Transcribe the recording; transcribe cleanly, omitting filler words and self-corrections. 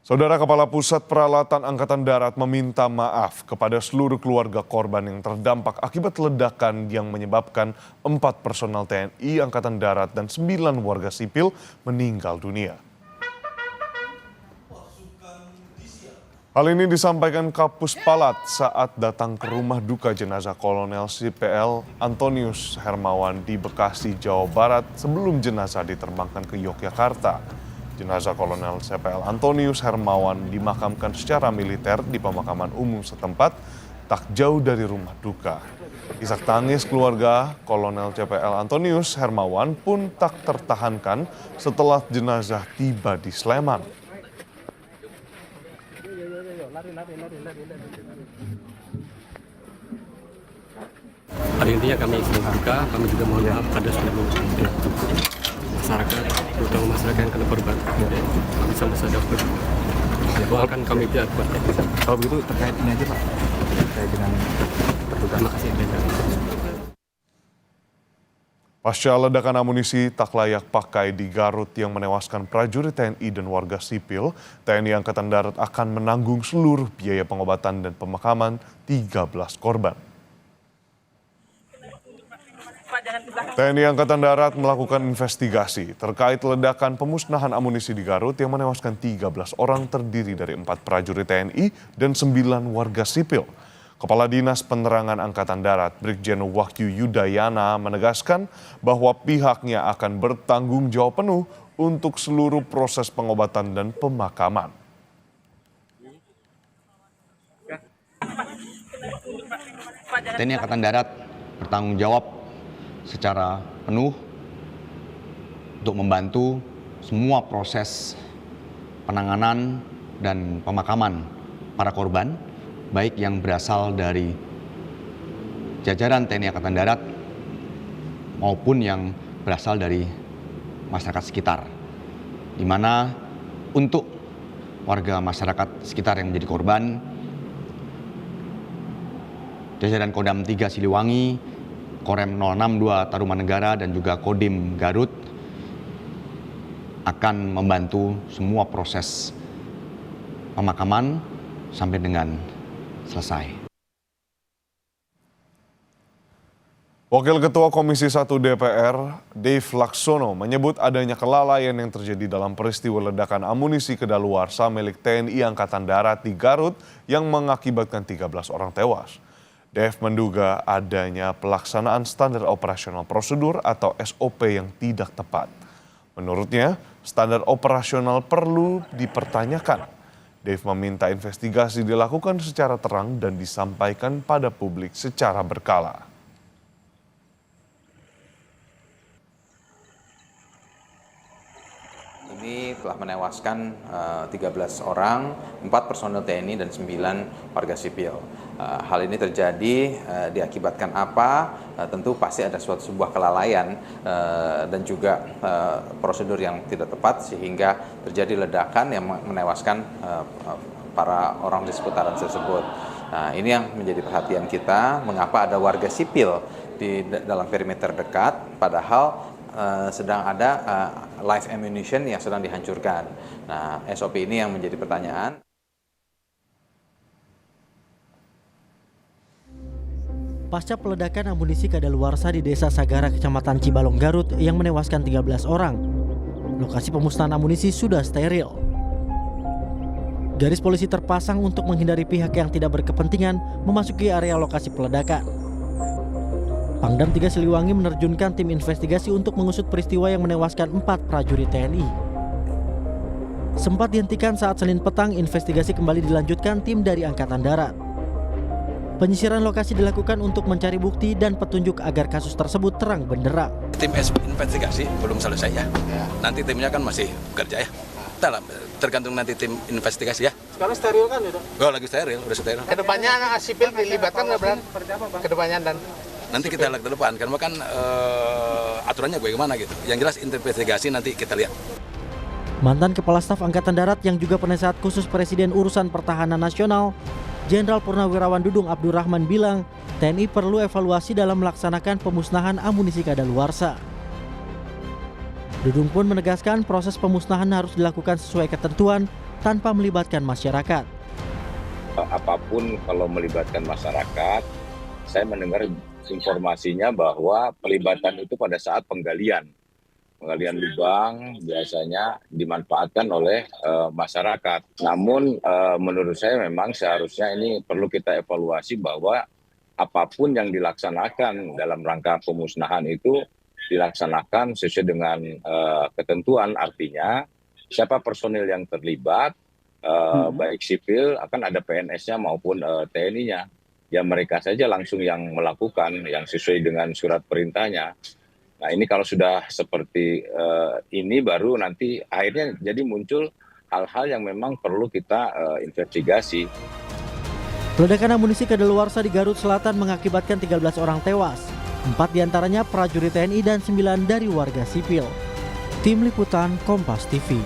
Saudara Kepala Pusat Peralatan Angkatan Darat meminta maaf kepada seluruh keluarga korban yang terdampak akibat ledakan yang menyebabkan 4 personel TNI Angkatan Darat dan 9 warga sipil meninggal dunia. Hal ini disampaikan Kapus Palat saat datang ke rumah duka jenazah Kolonel CPL Antonius Hermawan di Bekasi, Jawa Barat sebelum jenazah diterbangkan ke Yogyakarta. Jenazah Kolonel CPL Antonius Hermawan dimakamkan secara militer di pemakaman umum setempat tak jauh dari rumah duka. Isak tangis keluarga Kolonel CPL Antonius Hermawan pun tak tertahankan setelah jenazah tiba di Sleman. Pada intinya kami sedang berduka, kami juga mohon maaf pada seluruh masyarakat, terutama masyarakat yang kena korban. Kami sama-sama dapat doakan kami pihak kuat. Kalau begitu terkait ini aja Pak, terkait dengan terduga. Terima kasih. Pasca ledakan amunisi tak layak pakai di Garut yang menewaskan prajurit TNI dan warga sipil, TNI Angkatan Darat akan menanggung seluruh biaya pengobatan dan pemakaman 13 korban. TNI Angkatan Darat melakukan investigasi terkait ledakan pemusnahan amunisi di Garut yang menewaskan 13 orang terdiri dari 4 prajurit TNI dan 9 warga sipil. Kepala Dinas Penerangan Angkatan Darat Brigjen Wahyu Yudayana menegaskan bahwa pihaknya akan bertanggung jawab penuh untuk seluruh proses pengobatan dan pemakaman. TNI Angkatan Darat bertanggung jawab secara penuh untuk membantu semua proses penanganan dan pemakaman para korban, baik yang berasal dari jajaran TNI Angkatan Darat maupun yang berasal dari masyarakat sekitar, di mana untuk warga masyarakat sekitar yang menjadi korban, jajaran Kodam 3 Siliwangi, Korem 062 Tarumanegara dan juga Kodim Garut akan membantu semua proses pemakaman sampai dengan selesai. Wakil Ketua Komisi 1 DPR, Dave Laksono, menyebut adanya kelalaian yang terjadi dalam peristiwa ledakan amunisi kedaluarsa milik TNI Angkatan Darat di Garut yang mengakibatkan 13 orang tewas. Dev menduga adanya pelaksanaan standar operasional prosedur atau SOP yang tidak tepat. Menurutnya, standar operasional perlu dipertanyakan. Dev meminta investigasi dilakukan secara terang dan disampaikan pada publik secara berkala. Ini telah menewaskan 13 orang, 4 personel TNI dan 9 warga sipil. Hal ini terjadi diakibatkan apa? Tentu pasti ada sebuah kelalaian dan juga prosedur yang tidak tepat sehingga terjadi ledakan yang menewaskan para orang di seputaran tersebut. Nah, ini yang menjadi perhatian kita, mengapa ada warga sipil di dalam perimeter dekat, padahal sedang ada live ammunition yang sedang dihancurkan. Nah, SOP ini yang menjadi pertanyaan. Pasca peledakan amunisi kadaluarsa di Desa Sagara, Kecamatan Cibalong, Garut yang menewaskan 13 orang, lokasi pemusnahan amunisi sudah steril. Garis polisi terpasang untuk menghindari pihak yang tidak berkepentingan memasuki area lokasi peledakan. Pangdam 3 Siliwangi menerjunkan tim investigasi untuk mengusut peristiwa yang menewaskan 4 prajurit TNI. Sempat dihentikan saat Senin petang, investigasi kembali dilanjutkan tim dari Angkatan Darat. Penyisiran lokasi dilakukan untuk mencari bukti dan petunjuk agar kasus tersebut terang benderang. Tim investigasi belum selesai ya. Nanti timnya kan masih bekerja ya. Tergantung nanti tim investigasi ya. Sekarang steril kan udah? Oh, lagi steril, udah steril. Kedepannya sipil dilibatkan nggak berarti? Kedepannya dan nanti kita lihat ke depan, karena kan aturannya bagaimana gitu. Yang jelas investigasi nanti kita lihat. Mantan Kepala Staf Angkatan Darat yang juga penasehat khusus Presiden Urusan Pertahanan Nasional, Jenderal Purnawirawan Dudung Abdurrahman bilang, TNI perlu evaluasi dalam melaksanakan pemusnahan amunisi kadaluarsa. Dudung pun menegaskan proses pemusnahan harus dilakukan sesuai ketentuan tanpa melibatkan masyarakat. Apapun kalau melibatkan masyarakat, saya mendengar informasinya bahwa pelibatan itu pada saat penggalian lubang biasanya dimanfaatkan oleh masyarakat. Namun menurut saya memang seharusnya ini perlu kita evaluasi bahwa apapun yang dilaksanakan dalam rangka pemusnahan itu dilaksanakan sesuai dengan ketentuan, artinya siapa personil yang terlibat, baik sipil akan ada PNS-nya maupun TNI-nya. Ya mereka saja langsung yang melakukan yang sesuai dengan surat perintahnya. Nah ini kalau sudah seperti ini baru nanti akhirnya jadi muncul hal-hal yang memang perlu kita investigasi. Peledakan amunisi kadaluarsa di Garut Selatan mengakibatkan 13 orang tewas. 4 diantaranya prajurit TNI dan 9 dari warga sipil. Tim Liputan Kompas TV.